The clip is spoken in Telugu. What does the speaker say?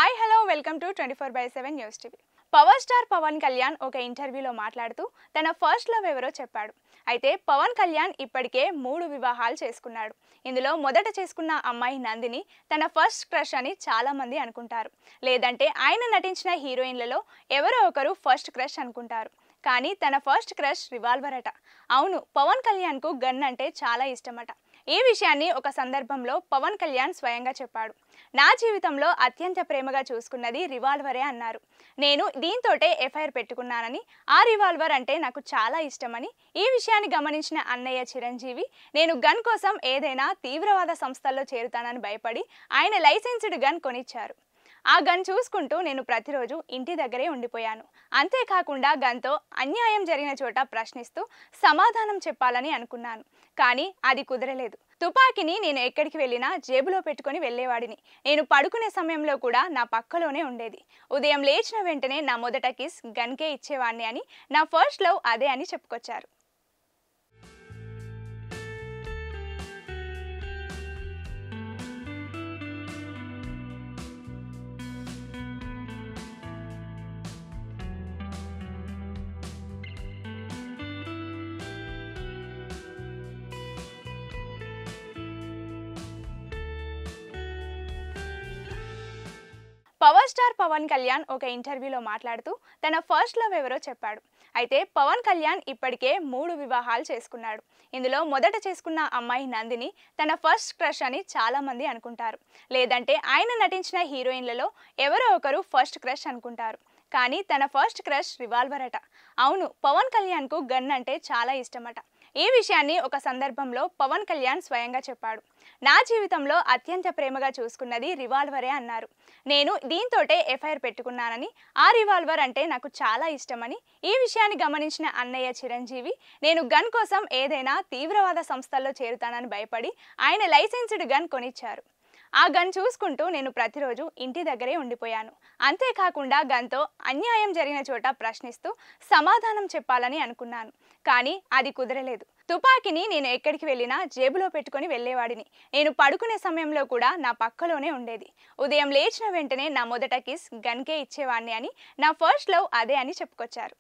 Hi hello welcome to 24/7 news TV. Power star Pawan Kalyan ఒక ఇంటర్వ్యూలో మాట్లాడుతూ తన ఫస్ట్ లవ్ ఎవరో చెప్పాడు. అయితే పవన్ కళ్యాణ్ ఇప్పటికే 3 వివాహాలు చేసుకున్నాడు. ఇందులో మొదట చేసుకున్న అమ్మాయి నందిని తన ఫస్ట్ క్రష్ అని చాలా మంది అనుకుంటారు. లేదంటే ఆయన నటించిన హీరోయిన్లలో ఎవరో ఒకరు ఫస్ట్ క్రష్ అనుకుంటారు. కానీ తన ఫస్ట్ క్రష్ రివాల్వర్ అట. అవును, పవన్ కళ్యాణ్ కు గన్ అంటే చాలా ఇష్టమట. ఈ విషయాన్ని ఒక సందర్భంలో పవన్ కళ్యాణ్ స్వయంగా చెప్పాడు. నా జీవితంలో అత్యంత ప్రేమగా చూసుకున్నది రివాల్వరే అన్నారు. నేను దీంతోటే ఎఫ్ఐఆర్ పెట్టుకున్నానని, ఆ రివాల్వర్ అంటే నాకు చాలా ఇష్టమని, ఈ విషయాన్ని గమనించిన అన్నయ్య చిరంజీవి నేను గన్ కోసం ఏదైనా తీవ్రవాద సంస్థల్లో చేరుతానని భయపడి ఆయన లైసెన్స్డ్ గన్ కొనిచ్చారు. ఆ గన్ చూసుకుంటూ నేను ప్రతిరోజు ఇంటి దగ్గరే ఉండిపోయాను. అంతేకాకుండా గన్తో అన్యాయం జరిగిన చోట ప్రశ్నిస్తూ సమాధానం చెప్పాలని అనుకున్నాను. కానీ అది కుదరలేదు. తుపాకీని నేను ఎక్కడికి వెళ్ళినా జేబులో పెట్టుకొని వెళ్ళేవాడిని. నేను పడుకునే సమయంలో కూడా నా పక్కలోనే ఉండేది. ఉదయం లేచిన వెంటనే నా మొదట కిస్ గన్కే ఇచ్చేవాడిని అని, నా ఫస్ట్ లవ్ అదే అని చెప్పుకొచ్చారు. పవర్ స్టార్ పవన్ కళ్యాణ్ ఒక ఇంటర్వ్యూలో మాట్లాడుతూ తన ఫస్ట్ లవ్ ఎవరో చెప్పాడు. అయితే పవన్ కళ్యాణ్ ఇప్పటికే 3 వివాహాలు చేసుకున్నాడు. ఇందులో మొదట చేసుకున్న అమ్మాయి నందిని తన ఫస్ట్ క్రష్ అని చాలా మంది అనుకుంటారు. లేదంటే ఆయన నటించిన హీరోయిన్లలో ఎవరో ఒకరు ఫస్ట్ క్రష్ అనుకుంటారు. కానీ తన ఫస్ట్ క్రష్ రివాల్వర్ అట. అవును, పవన్ కళ్యాణ్ కు గన్ అంటే చాలా ఇష్టమట. ఈ విషయాన్ని ఒక సందర్భంలో పవన్ కళ్యాణ్ స్వయంగా చెప్పాడు. నా జీవితంలో అత్యంత ప్రేమగా చూసుకున్నది రివాల్వరే అన్నారు. నేను దీంతోటే ఎఫ్ఐఆర్ పెట్టుకున్నానని, ఆ రివాల్వర్ అంటే నాకు చాలా ఇష్టమని, ఈ విషయాన్ని గమనించిన అన్నయ్య చిరంజీవి నేను గన్ కోసం ఏదైనా తీవ్రవాద సంస్థల్లో చేరుతానని భయపడి ఆయన లైసెన్స్డ్ గన్ కొనిచ్చారు. ఆ గన్ చూసుకుంటూ నేను ప్రతిరోజు ఇంటి దగ్గరే ఉండిపోయాను. అంతేకాకుండా గన్తో అన్యాయం జరిగిన చోట ప్రశ్నిస్తూ సమాధానం చెప్పాలని అనుకున్నాను. కానీ అది కుదరలేదు. తుపాకీని నేను ఎక్కడికి వెళ్ళినా జేబులో పెట్టుకొని వెళ్ళేవాడిని. నేను పడుకునే సమయంలో కూడా నా పక్కలోనే ఉండేది. ఉదయం లేచిన వెంటనే నా మొదట కిస్ గన్కే ఇచ్చేవాడిని అని, నా ఫస్ట్ లవ్ అదే అని చెప్పుకొచ్చారు.